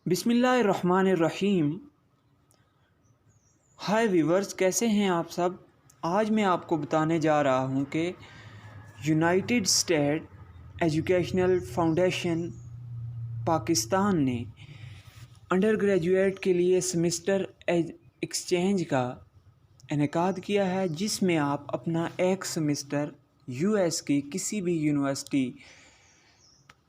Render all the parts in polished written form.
बिस्मिल्लाहिर्रहमानिर्रहीम। हाय वीवर्स, कैसे हैं आप सब। आज मैं आपको बताने जा रहा हूं कि United state educational foundation Pakistan ने अंडर ग्रेजुएट के लिए सेमेस्टर एक्सचेंज का इनेकाद किया है, जिसमें आप अपना एक सेमेस्टर यूएस की किसी भी यूनिवर्सिटी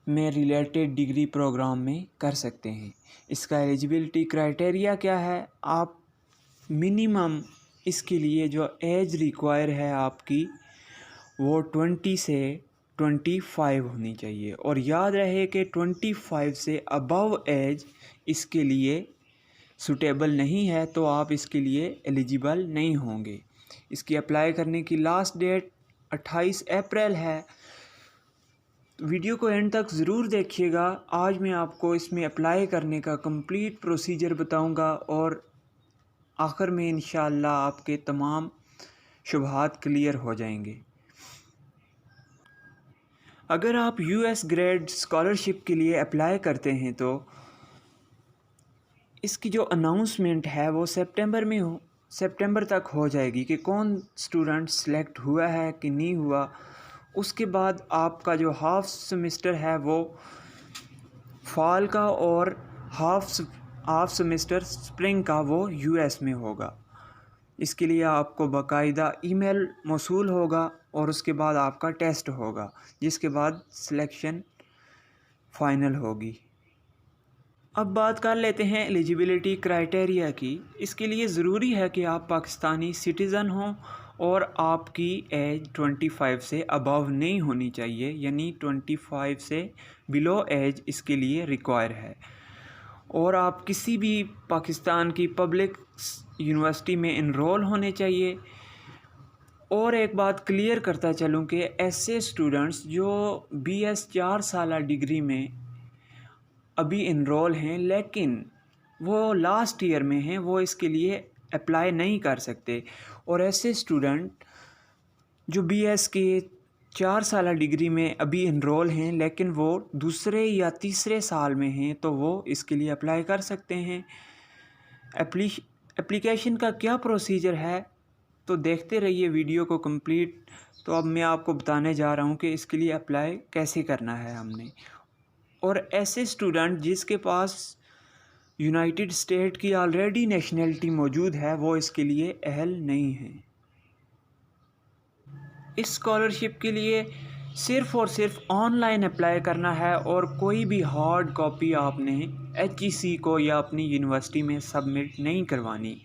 में रिलेटेड डिग्री प्रोग्राम में कर सकते हैं। इसका एलिजिबिलिटी क्राइटेरिया क्या है? आप मिनिमम इसके लिए जो एज रिक्वायर है आपकी वो 20 से 25 होनी चाहिए, और याद रहे कि 25 से अबव एज इसके लिए सूटेबल नहीं है, तो आप इसके लिए एलिजिबल नहीं होंगे। इसकी अप्लाई करने की लास्ट डेट 28 अप्रैल है। वीडियो को एंड तक ज़रूर देखिएगा। आज मैं आपको इसमें अप्लाई करने का कंप्लीट प्रोसीजर बताऊंगा और आखिर में इंशाअल्लाह आपके तमाम शुबहात क्लियर हो जाएंगे। अगर आप यूएस ग्रेड स्कॉलरशिप के लिए अप्लाई करते हैं तो इसकी जो अनाउंसमेंट है वो सितंबर तक हो जाएगी कि कौन स्टूडेंट सेलेक्ट हुआ है कि नहीं हुआ। उसके बाद आपका जो हाफ सेमेस्टर है वो फॉल का और हाफ सेमेस्टर स्प्रिंग का वो यूएस में होगा। इसके लिए आपको बाकायदा ईमेल मौसूल होगा और उसके बाद आपका टेस्ट होगा, जिसके बाद सिलेक्शन फ़ाइनल होगी। अब बात कर लेते हैं एलिजिबिलिटी क्राइटेरिया की। इसके लिए ज़रूरी है कि आप पाकिस्तानी सिटीज़न हों और आपकी एज 25 से अबव नहीं होनी चाहिए, यानी 25 से बिलो एज इसके लिए रिक्वायर है। और आप किसी भी पाकिस्तान की पब्लिक यूनिवर्सिटी में इनरोल होने चाहिए। और एक बात क्लियर करता चलूँ कि ऐसे स्टूडेंट्स जो BS 4 साला डिग्री में अभी इनरोल हैं लेकिन वो लास्ट ईयर में हैं, वो इसके लिए अप्लाई नहीं कर सकते। और ऐसे स्टूडेंट जो BS के 4 साला डिग्री में अभी इनरोल हैं लेकिन वो दूसरे या तीसरे साल में हैं, तो वो इसके लिए अप्लाई कर सकते हैं। एप्लीकेशन का क्या प्रोसीजर है तो देखते रहिए वीडियो को कंप्लीट। तो अब मैं आपको बताने जा रहा हूँ कि इसके लिए अप्लाई कैसे करना है हमने। और ऐसे स्टूडेंट जिसके पास यूनाइटेड स्टेट की ऑलरेडी नेशनलिटी मौजूद है वो इसके लिए अहल नहीं है। इस स्कॉलरशिप के लिए सिर्फ़ और सिर्फ ऑनलाइन अप्लाई करना है और कोई भी हार्ड कॉपी आपने HEC को या अपनी यूनिवर्सिटी में सबमिट नहीं करवानी।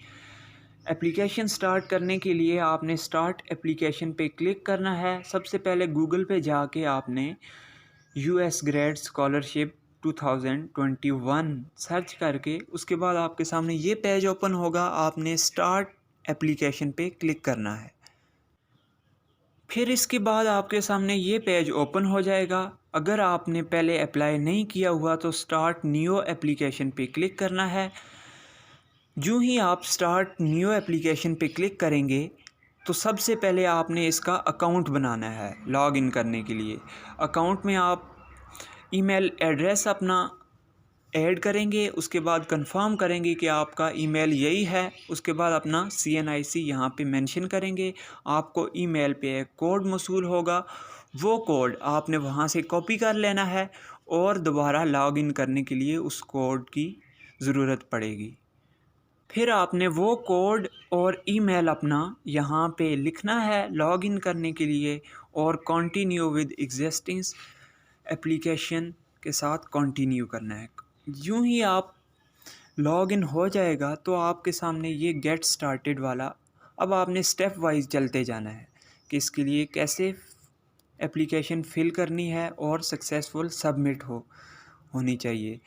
एप्लीकेशन स्टार्ट करने के लिए आपने स्टार्ट एप्लीकेशन पे क्लिक करना है। सबसे पहले गूगल पे जाके आपने US ग्रेड स्कॉलरशिप 2021 सर्च करके उसके बाद आपके सामने ये पेज ओपन होगा। आपने स्टार्ट एप्लीकेशन पे क्लिक करना है। फिर इसके बाद आपके सामने ये पेज ओपन हो जाएगा। अगर आपने पहले अप्लाई नहीं किया हुआ तो स्टार्ट न्यू एप्लीकेशन पे क्लिक करना है। जो ही आप स्टार्ट न्यू एप्लीकेशन पे क्लिक करेंगे तो सबसे पहले आपने इसका अकाउंट बनाना है। लॉग इन करने के लिए अकाउंट में आप ईमेल एड्रेस अपना ऐड करेंगे, उसके बाद कंफर्म करेंगे कि आपका ईमेल यही है। उसके बाद अपना CNIC यहाँ पे मेंशन करेंगे। आपको ईमेल पे एक कोड मौसूल होगा, वो कोड आपने वहाँ से कॉपी कर लेना है और दोबारा लॉगिन करने के लिए उस कोड की ज़रूरत पड़ेगी। फिर आपने वो कोड और ईमेल अपना यहाँ पे लिखना है लॉगिन करने के लिए और कंटिन्यू विद एग्जिस्टिंग एप्लीकेशन के साथ कंटिन्यू करना है। यूँ ही आप लॉगिन हो जाएगा तो आपके सामने ये गेट स्टार्टेड वाला, अब आपने स्टेप वाइज चलते जाना है कि इसके लिए कैसे एप्लीकेशन फ़िल करनी है और सक्सेसफुल सबमिट होनी चाहिए।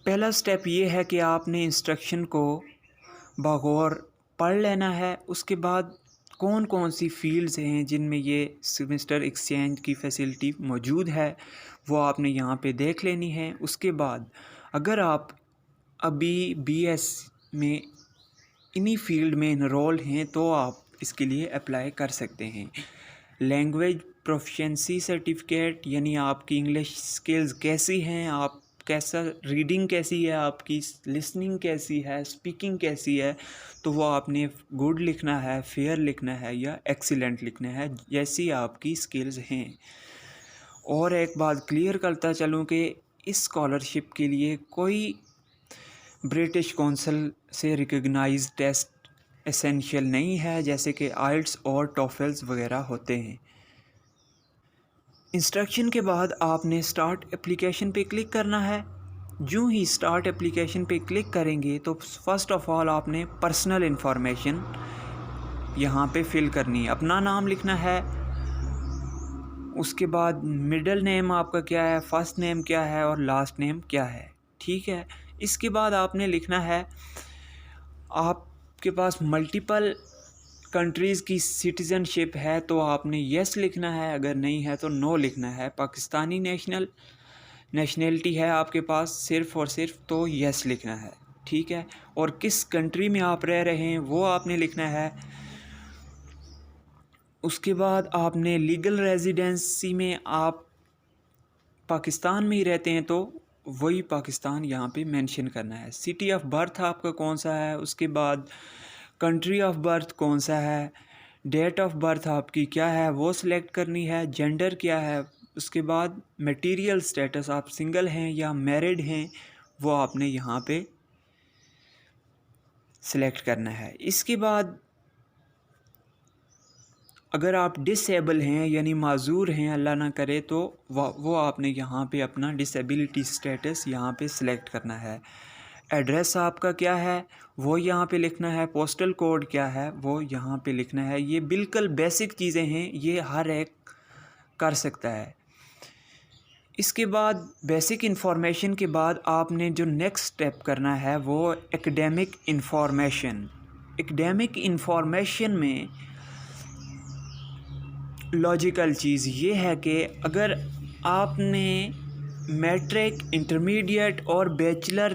पहला स्टेप ये है कि आपने इंस्ट्रक्शन को बगौर पढ़ लेना है। उसके बाद कौन कौन सी फील्ड्स हैं जिनमें ये सेमेस्टर एक्सचेंज की फैसिलिटी मौजूद है वो आपने यहाँ पे देख लेनी है। उसके बाद अगर आप अभी BS में इन्हीं फील्ड में इनरोल हैं तो आप इसके लिए अप्लाई कर सकते हैं। लैंग्वेज प्रोफिशिएंसी सर्टिफिकेट, यानी आपकी इंग्लिश स्किल्स कैसी हैं, आप कैसा रीडिंग कैसी है आपकी, लिसनिंग कैसी है, स्पीकिंग कैसी है, तो वो आपने गुड लिखना है, फेयर लिखना है या एक्सीलेंट लिखना है, जैसी आपकी स्किल्स हैं। और एक बात क्लियर करता चलूँ कि इस स्कॉलरशिप के लिए कोई ब्रिटिश काउंसिल से रिकॉग्नाइज्ड टेस्ट एसेंशियल नहीं है, जैसे कि आइल्ट्स और टॉफल्स वगैरह होते हैं। इंस्ट्रक्शन के बाद आपने स्टार्ट एप्लीकेशन पे क्लिक करना है। यूँ ही स्टार्ट एप्लीकेशन पे क्लिक करेंगे तो फर्स्ट ऑफ़ ऑल आपने पर्सनल इन्फॉर्मेशन यहाँ पे फिल करनी है। अपना नाम लिखना है, उसके बाद मिडिल नेम आपका क्या है, फर्स्ट नेम क्या है और लास्ट नेम क्या है, ठीक है। इसके बाद आपने लिखना है, आपके पास मल्टीपल कंट्रीज़ की सिटीज़नशिप है तो आपने येस लिखना है, अगर नहीं है तो नो लिखना है। पाकिस्तानी नेशनैलिटी है आपके पास सिर्फ़ और सिर्फ, तो येस लिखना है, ठीक है। और किस कंट्री में आप रह रहे हैं वो आपने लिखना है। उसके बाद आपने लीगल रेजिडेंसी में आप पाकिस्तान में ही रहते हैं तो वही पाकिस्तान यहाँ पे मेंशन करना है। सिटी ऑफ बर्थ आपका कौन सा है, उसके बाद कंट्री ऑफ बर्थ कौन सा है, डेट ऑफ बर्थ आपकी क्या है वो सिलेक्ट करनी है, जेंडर क्या है, उसके बाद मटेरियल स्टेटस आप सिंगल हैं या मैरिड हैं वो आपने यहाँ पे सिलेक्ट करना है। इसके बाद अगर आप डिसेबल हैं यानी माजूर हैं अल्लाह ना करे तो वो आपने यहाँ पे अपना डिसेबिलिटी स्टेटस यहाँ पे सिलेक्ट करना है। एड्रेस आपका क्या है वो यहाँ पे लिखना है, पोस्टल कोड क्या है वो यहाँ पे लिखना है। ये बिल्कुल बेसिक चीज़ें हैं, ये हर एक कर सकता है। इसके बाद बेसिक इन्फॉर्मेशन के बाद आपने जो नेक्स्ट स्टेप करना है वो एकेडमिक इन्फॉर्मेशन। एकेडमिक इन्फॉर्मेशन में लॉजिकल चीज़ ये है कि अगर आपने मैट्रिक, इंटरमीडिएट और बैचलर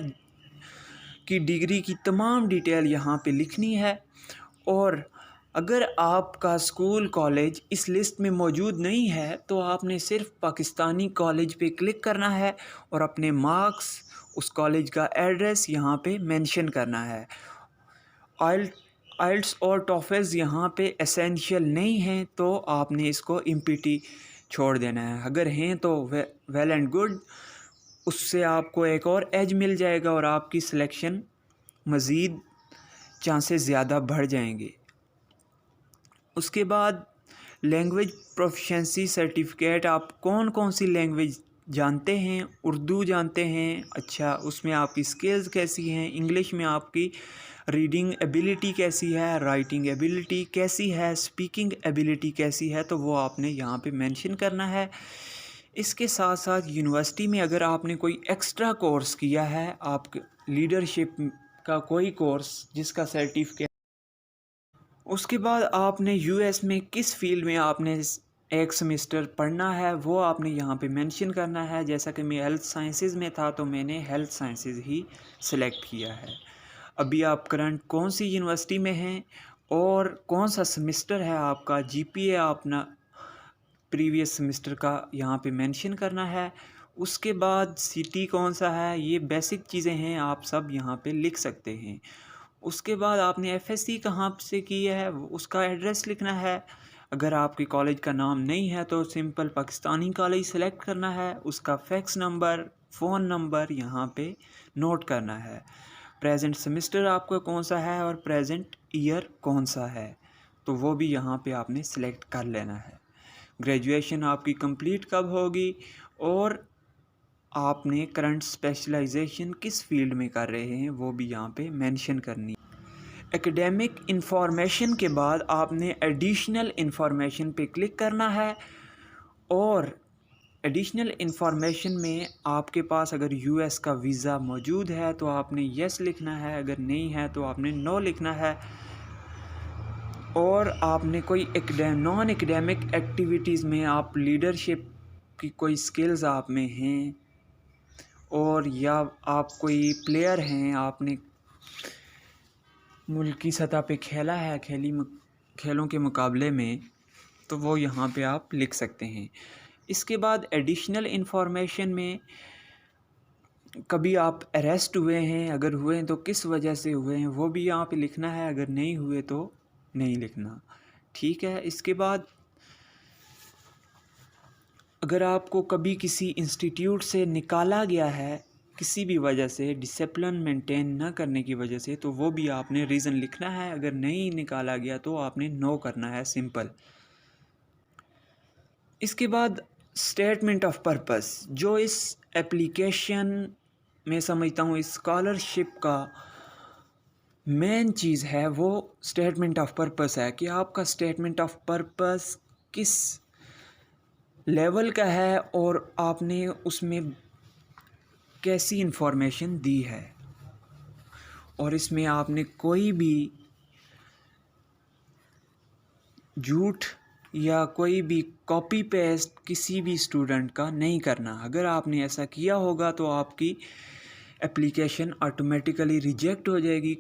की डिग्री की तमाम डिटेल यहाँ पे लिखनी है, और अगर आपका स्कूल कॉलेज इस लिस्ट में मौजूद नहीं है तो आपने सिर्फ पाकिस्तानी कॉलेज पे क्लिक करना है और अपने मार्क्स, उस कॉलेज का एड्रेस यहाँ पे मेंशन करना है। आइल्ट्स और टॉफल्स यहाँ पे एसेंशियल नहीं हैं तो आपने इसको एमपीटी छोड़ देना है। अगर हैं तो वेल एंड गुड, उससे आपको एक और एज मिल जाएगा और आपकी सिलेक्शन मज़ीद चांसेस ज़्यादा बढ़ जाएंगे। उसके बाद लैंग्वेज प्रोफिशिएंसी सर्टिफिकेट, आप कौन कौन सी लैंग्वेज जानते हैं। उर्दू जानते हैं, अच्छा उसमें आपकी स्किल्स कैसी हैं, इंग्लिश में आपकी रीडिंग एबिलिटी कैसी है, राइटिंग एबिलिटी कैसी है, स्पीकिंग एबिलिटी कैसी है, तो वो आपने यहाँ पे मेंशन करना है। इसके साथ साथ यूनिवर्सिटी में अगर आपने कोई एक्स्ट्रा कोर्स किया है, आप लीडरशिप का कोई कोर्स जिसका सर्टिफिकेट, उसके बाद आपने यूएस में किस फील्ड में आपने एक सेमेस्टर पढ़ना है वो आपने यहाँ पे मेंशन करना है। जैसा कि मैं हेल्थ साइंसेज़ में था तो मैंने हेल्थ साइंसेज़ ही सिलेक्ट किया है। अभी आप करंट कौन सी यूनिवर्सिटी में हैं और कौन सा सेमेस्टर है आपका, जीपीए अपना प्रीवियस सेमेस्टर का यहाँ पे मेंशन करना है। उसके बाद सिटी कौन सा है, ये बेसिक चीज़ें हैं, आप सब यहाँ पे लिख सकते हैं। उसके बाद आपने एफएससी कहाँ से की है उसका एड्रेस लिखना है। अगर आपके कॉलेज का नाम नहीं है तो सिंपल पाकिस्तानी कॉलेज सेलेक्ट करना है, उसका फैक्स नंबर, फ़ोन नंबर यहाँ पे नोट करना है। प्रेजेंट सेमेस्टर आपका कौन सा है और प्रेजेंट ईयर कौन सा है तो वो भी यहाँ पे आपने सेलेक्ट कर लेना है। ग्रेजुएशन आपकी कंप्लीट कब होगी और आपने करंट स्पेशलाइजेशन किस फील्ड में कर रहे हैं वो भी यहाँ पे मेंशन करनी। एकेडमिक इन्फॉर्मेशन के बाद आपने एडिशनल इन्फॉर्मेशन पे क्लिक करना है, और एडिशनल इन्फॉर्मेशन में आपके पास अगर यूएस का वीज़ा मौजूद है तो आपने येस लिखना है, अगर नहीं है तो आपने नो लिखना है। और आपने कोई नॉन एकेडमिक एक्टिविटीज़ में आप लीडरशिप की कोई स्किल्स आप में हैं, और या आप कोई प्लेयर हैं, आपने मुल्क की सतह पे खेला है खेलों के मुकाबले में, तो वो यहाँ पे आप लिख सकते हैं। इसके बाद एडिशनल इन्फॉर्मेशन में कभी आप अरेस्ट हुए हैं, अगर हुए हैं तो किस वजह से हुए हैं वो भी यहाँ पे लिखना है, अगर नहीं हुए तो नहीं लिखना। ठीक है। इसके बाद अगर आपको कभी किसी इंस्टीट्यूट से निकाला गया है किसी भी वजह से, डिसिप्लिन मेंटेन न करने की वजह से, तो वो भी आपने रीज़न लिखना है। अगर नहीं निकाला गया तो आपने नो करना है, सिंपल। इसके बाद स्टेटमेंट ऑफ पर्पस, जो इस एप्लीकेशन में समझता हूँ इस स्कॉलरशिप का मेन चीज़ है, वो स्टेटमेंट ऑफ पर्पस है कि आपका स्टेटमेंट ऑफ पर्पस किस लेवल का है और आपने उसमें कैसी इंफॉर्मेशन दी है, और इसमें आपने कोई भी झूठ या कोई भी कॉपी पेस्ट किसी भी स्टूडेंट का नहीं करना। अगर आपने ऐसा किया होगा तो आपकी एप्लीकेशन ऑटोमेटिकली रिजेक्ट हो जाएगी,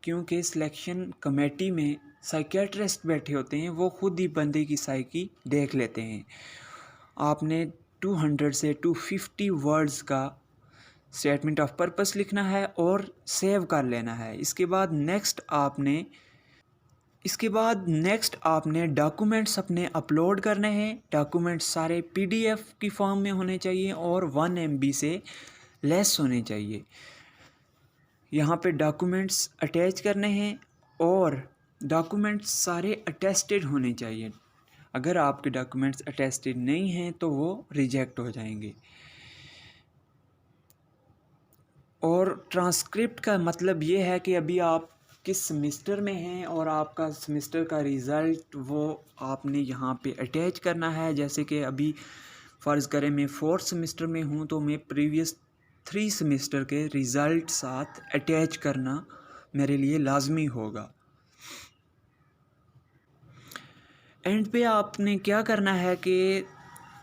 क्योंकि सिलेक्शन कमेटी में साइकियाट्रिस्ट बैठे होते हैं, वो खुद ही बंदे की साइकी देख लेते हैं। आपने 200 से 250 वर्ड्स का स्टेटमेंट ऑफ पर्पस लिखना है और सेव कर लेना है। इसके बाद नेक्स्ट आपने डॉक्यूमेंट्स अपने अपलोड करने हैं। डॉक्यूमेंट्स सारे पीडीएफ की फॉर्म में होने चाहिए और 1 MB से लेस होने चाहिए। यहाँ पे डॉक्यूमेंट्स अटैच करने हैं और डॉक्यूमेंट्स सारे अटेस्टेड होने चाहिए। अगर आपके डॉक्यूमेंट्स अटेस्टेड नहीं हैं तो वो रिजेक्ट हो जाएंगे। और ट्रांसक्रिप्ट का मतलब ये है कि अभी आप किस सेमेस्टर में हैं और आपका सेमेस्टर का रिज़ल्ट वो आपने यहाँ पे अटैच करना है। जैसे कि अभी फ़र्ज़ करें मैं 4th सेमेस्टर में हूँ तो मैं प्रीवियस 3 सेमेस्टर के रिज़ल्ट साथ अटैच करना मेरे लिए लाजमी होगा। एंड पे आपने क्या करना है कि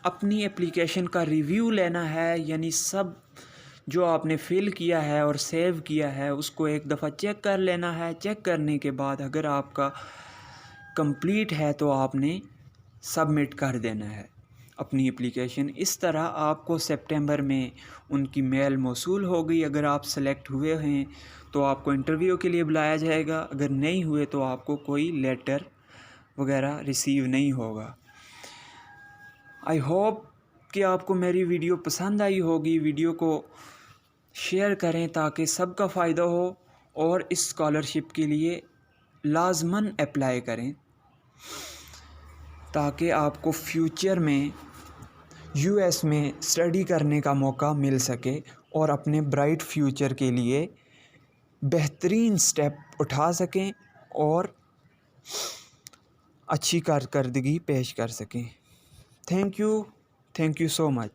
अपनी एप्लीकेशन का रिव्यू लेना है, यानी सब जो आपने फिल किया है और सेव किया है उसको एक दफ़ा चेक कर लेना है। चेक करने के बाद अगर आपका कंप्लीट है तो आपने सबमिट कर देना है अपनी एप्लीकेशन। इस तरह आपको सितंबर में उनकी मेल मौसूल हो गई। अगर आप सेलेक्ट हुए हैं तो आपको इंटरव्यू के लिए बुलाया जाएगा, अगर नहीं हुए तो आपको कोई लेटर वगैरह रिसीव नहीं होगा। आई होप कि आपको मेरी वीडियो पसंद आई होगी। वीडियो को शेयर करें ताकि सबका फ़ायदा हो और इस स्कॉलरशिप के लिए लाजमन अप्लाई करें ताकि आपको फ्यूचर में US में स्टडी करने का मौका मिल सके और अपने ब्राइट फ्यूचर के लिए बेहतरीन स्टेप उठा सकें और अच्छी कारकर्दगी पेश कर सकें। Thank you so much.